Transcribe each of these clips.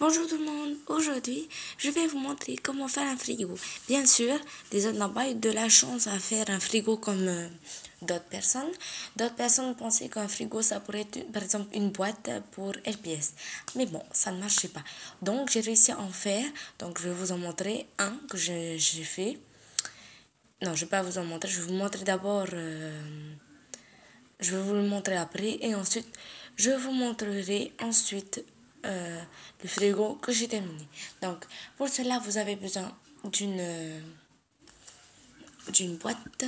Bonjour tout le monde, aujourd'hui je vais vous montrer comment faire un frigo. Bien sûr, les autres n'ont pas eu de la chance à faire un frigo comme d'autres personnes. D'autres personnes pensaient qu'un frigo ça pourrait être par exemple une boîte pour LPS. Mais bon, ça ne marchait pas. Donc j'ai réussi à en faire, donc je vais vous en montrer un que j'ai fait. Non, je ne vais pas vous en montrer, je vais vous montrer d'abord... je vais vous le montrer après et ensuite je vous montrerai ensuite le frigo que j'ai terminé. Donc pour cela vous avez besoin d'une boîte.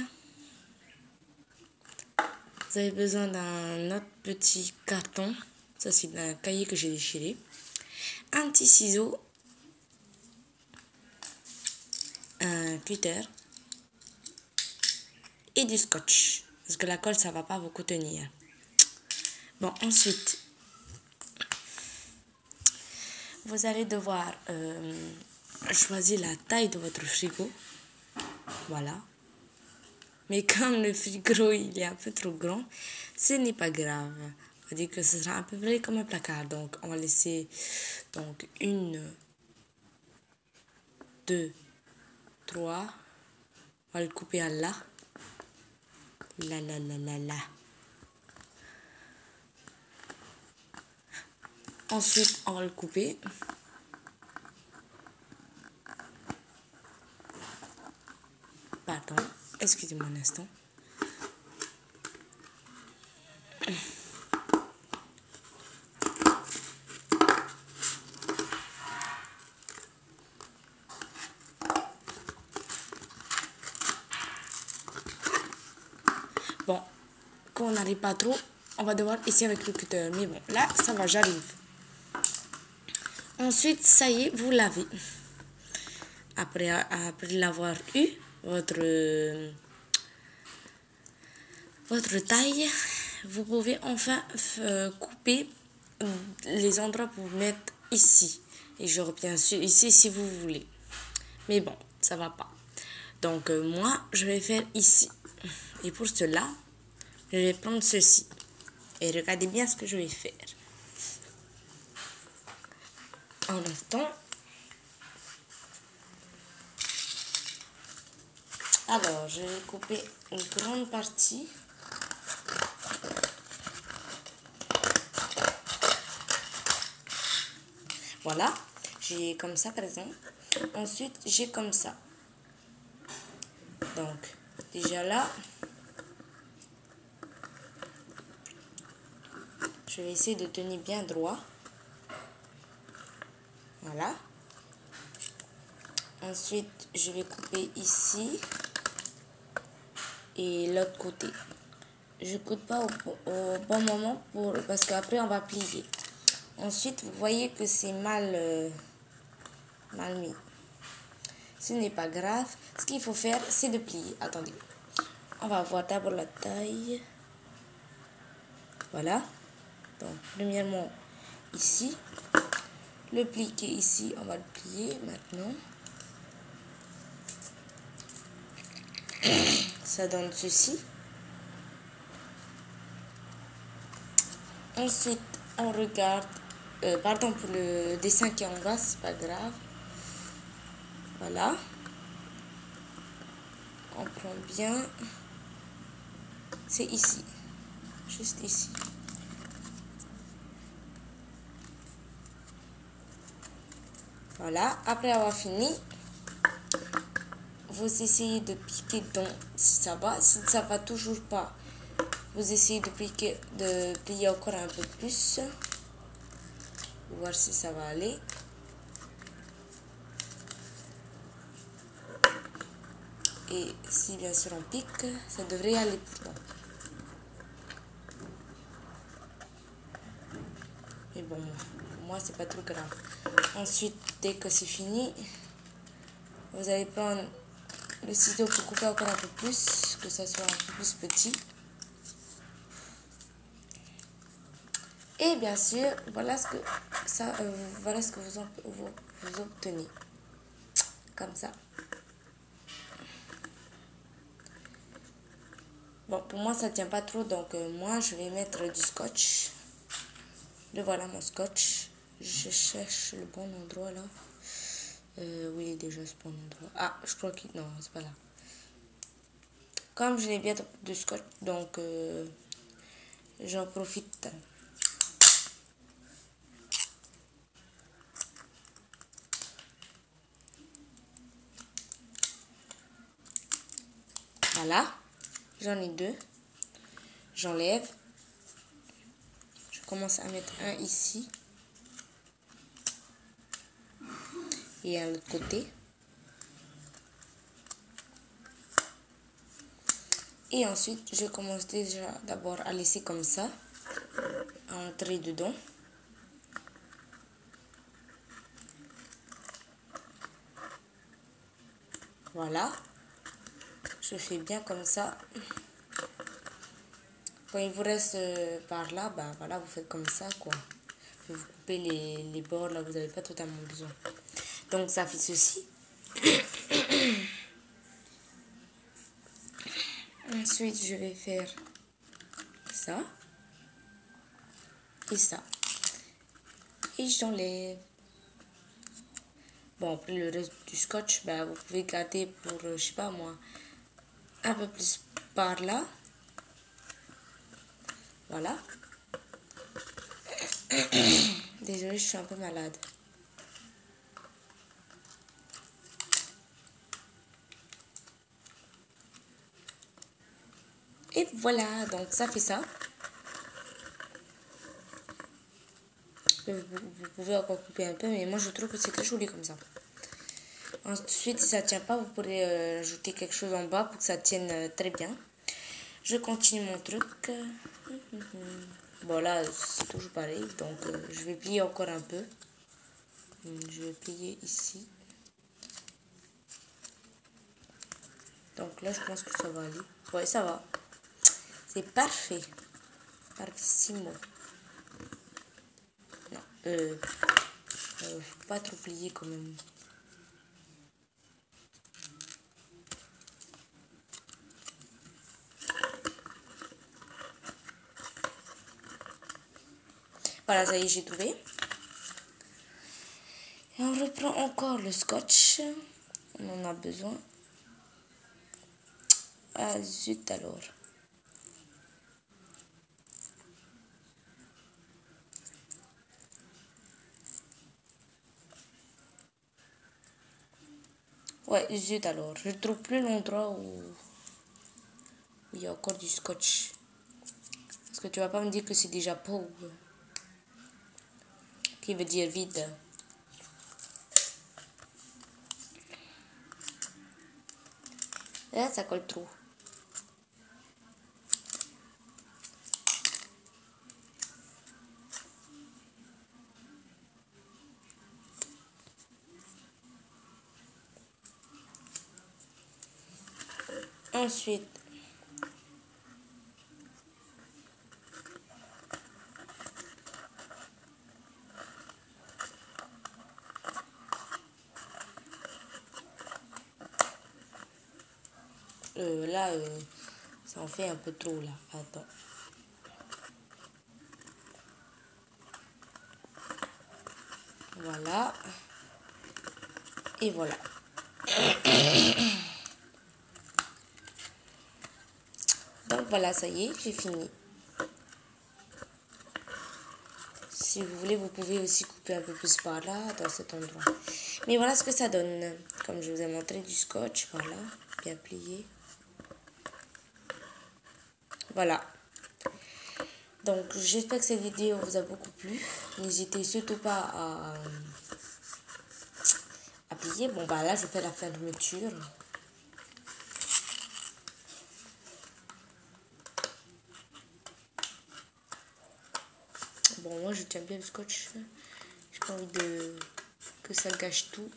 Vous avez besoin d'un autre petit carton. Ça c'est un cahier que j'ai déchiré. Un petit ciseau. Un cutter. Et du scotch. Parce que la colle ça va pas beaucoup tenir. Bon ensuite vous allez devoir choisir la taille de votre frigo. Voilà. Mais comme le frigo il est un peu trop grand, ce n'est pas grave. On va dire que ce sera à peu près comme un placard. Donc on va laisser donc 1, 2, 3. On va le couper à là. Là. Ensuite on va le couper. Pardon, excusez-moi un instant. Bon, quand on n'arrive pas trop, on va devoir ici avec le cutter. Mais bon, là, ça va, j'arrive. Ensuite, ça y est, vous lavez. Après l'avoir eu, votre taille, vous pouvez enfin couper les endroits pour vous mettre ici. Et je reviens ici si vous voulez. Mais bon, ça va pas. Donc moi, je vais faire ici. Et pour cela, je vais prendre ceci. Et regardez bien ce que je vais faire. Un instant. Alors, je vais couper une grande partie. Voilà, j'ai comme ça par exemple. Ensuite, j'ai comme ça. Donc, déjà là, je vais essayer de tenir bien droit. Voilà. Ensuite, je vais couper ici et l'autre côté. Je coupe pas au bon moment parce qu'après on va plier. Ensuite, vous voyez que c'est mal mis. Ce n'est pas grave. Ce qu'il faut faire, c'est de plier. Attendez. On va voir d'abord la taille. Voilà. Donc, premièrement, ici. Le pli qui est ici, on va le plier maintenant. Ça donne ceci. Ensuite, on regarde. Pardon pour le dessin qui est en bas, c'est pas grave. Voilà. On prend bien. C'est ici. Juste ici. Voilà. Après avoir fini, vous essayez de piquer dedans si ça va. Si ça va toujours pas, vous essayez de plier encore un peu plus. Pour voir si ça va aller. Et si bien sûr on pique, ça devrait aller pourtant. Mais bon, pour moi c'est pas trop grave. Ensuite, dès que c'est fini, vous allez prendre le ciseau pour couper encore un peu plus, que ça soit un peu plus petit. Et bien sûr, voilà ce que vous obtenez. Comme ça. Bon, pour moi, ça tient pas trop, donc moi, je vais mettre du scotch. Le voilà, mon scotch. Je cherche le bon endroit là. Où il est déjà ce bon endroit? Ah, je crois qu'il... Non, c'est pas là. Comme je n'ai bien de scotch, donc j'en profite. Voilà. J'en ai deux. J'enlève. Je commence à mettre un ici. Et à l'autre côté. Et ensuite, je commence déjà d'abord à laisser comme ça. À entrer dedans. Voilà. Je fais bien comme ça. Quand il vous reste par là, bah voilà, vous faites comme ça, quoi. Vous coupez les bords, là, vous n'avez pas totalement besoin. Donc, ça fait ceci. Ensuite, je vais faire ça. Et ça. Et j'enlève. Bon, après le reste du scotch, bah, vous pouvez garder pour, je sais pas moi, un peu plus par là. Voilà. Désolée, je suis un peu malade. Et voilà, donc ça fait ça. Vous pouvez encore couper un peu, mais moi je trouve que c'est très joli comme ça. Ensuite, si ça ne tient pas, vous pourrez ajouter quelque chose en bas pour que ça tienne très bien. Je continue mon truc. Bon là, c'est toujours pareil, donc je vais plier encore un peu. Je vais plier ici. Donc là, je pense que ça va aller. Ouais, ça va. C'est parfait. Parfissimo. Non, faut pas trop plier quand même. Voilà, ça y est, j'ai trouvé. Et on reprend encore le scotch. On en a besoin. Ah zut alors. Ouais, zut alors. Je trouve plus l'endroit où il y a encore du scotch. Parce que tu vas pas me dire que c'est déjà pauvre. Qui veut dire vide. Là, ça colle trop. Ensuite, là, ça en fait un peu trop là. Attends. Voilà. Et voilà. Donc voilà, ça y est, j'ai fini. Si vous voulez, vous pouvez aussi couper un peu plus par là, dans cet endroit. Mais voilà ce que ça donne. Comme je vous ai montré du scotch, voilà, bien plié. Voilà. Donc j'espère que cette vidéo vous a beaucoup plu. N'hésitez surtout pas à plier. Bon bah là, je fais la fermeture. Bon, moi je tiens bien le scotch. J'ai pas envie que ça gâche tout.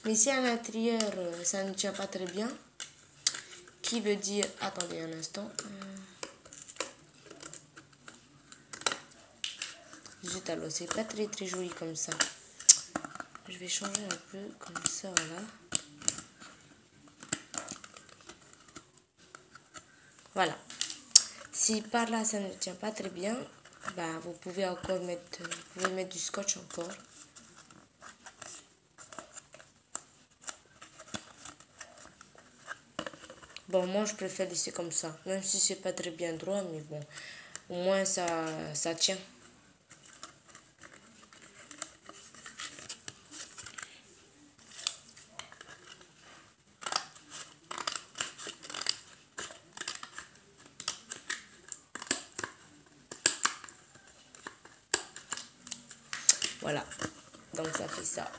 Mais si à l'intérieur ça ne tient pas très bien, qui veut dire... Attendez un instant. Zut alors, c'est pas très très joli comme ça. Je vais changer un peu comme ça, voilà. Voilà. Si par là ça ne tient pas très bien, bah, vous pouvez encore mettre du scotch encore. Bon, moi je préfère laisser comme ça, même si c'est pas très bien droit, mais bon, au moins ça tient. Voilà, donc ça fait ça.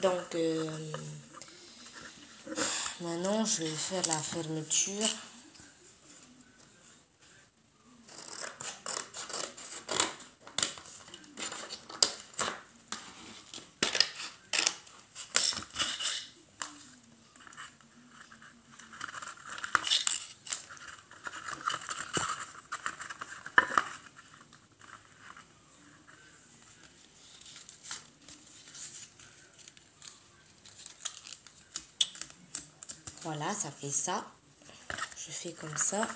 Donc, maintenant je vais faire la fermeture. Voilà, ça fait ça. Je fais comme ça.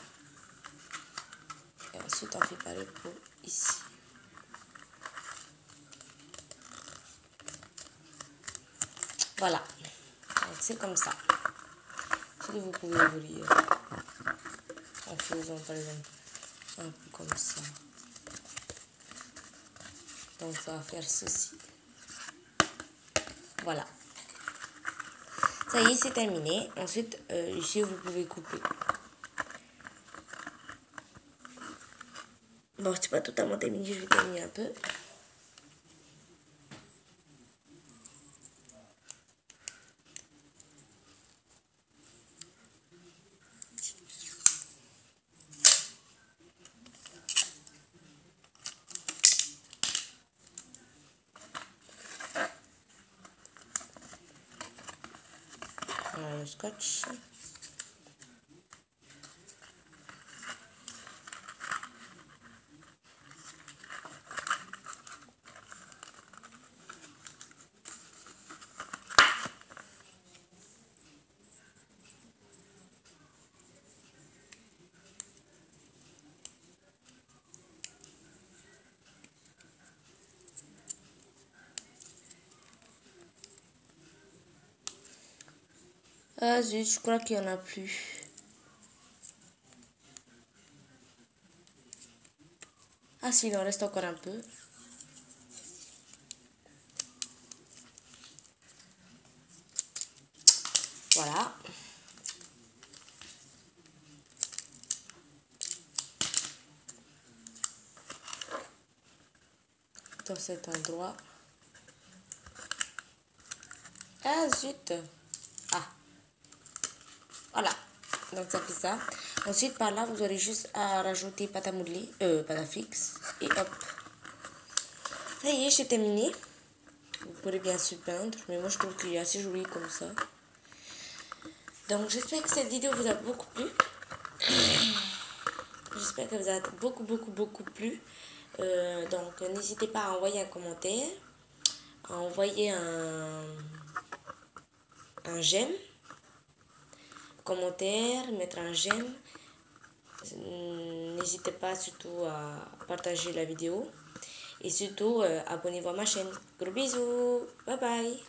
Et ensuite, on fait pareil pour ici. Voilà. Donc, c'est comme ça. Si vous pouvez ouvrir en faisant, par exemple, un peu comme ça. Donc, ça va faire ceci. Voilà. Ça y est, c'est terminé. Ensuite, ici, vous pouvez couper. Bon, c'est pas totalement terminé, je vais terminer un peu. Voilà le scotch. Ah zut, je crois qu'il n'y en a plus. Ah si, il en reste encore un peu. Voilà. Dans cet endroit. Ah zut. Ah. Voilà. Donc ça fait ça. Ensuite, par là, vous aurez juste à rajouter pâte à modeler, pâte à fixe. Et hop. Ça y est, j'ai terminé. Vous pourrez bien sûr peindre, mais moi je trouve qu'il est assez joli comme ça. Donc j'espère que cette vidéo vous a beaucoup plu. J'espère que vous a beaucoup plu. Donc n'hésitez pas à envoyer un commentaire, à envoyer un j'aime, commentaire, mettre un j'aime. N'hésitez pas surtout à partager la vidéo. Et surtout, abonnez-vous à ma chaîne. Gros bisous. Bye bye.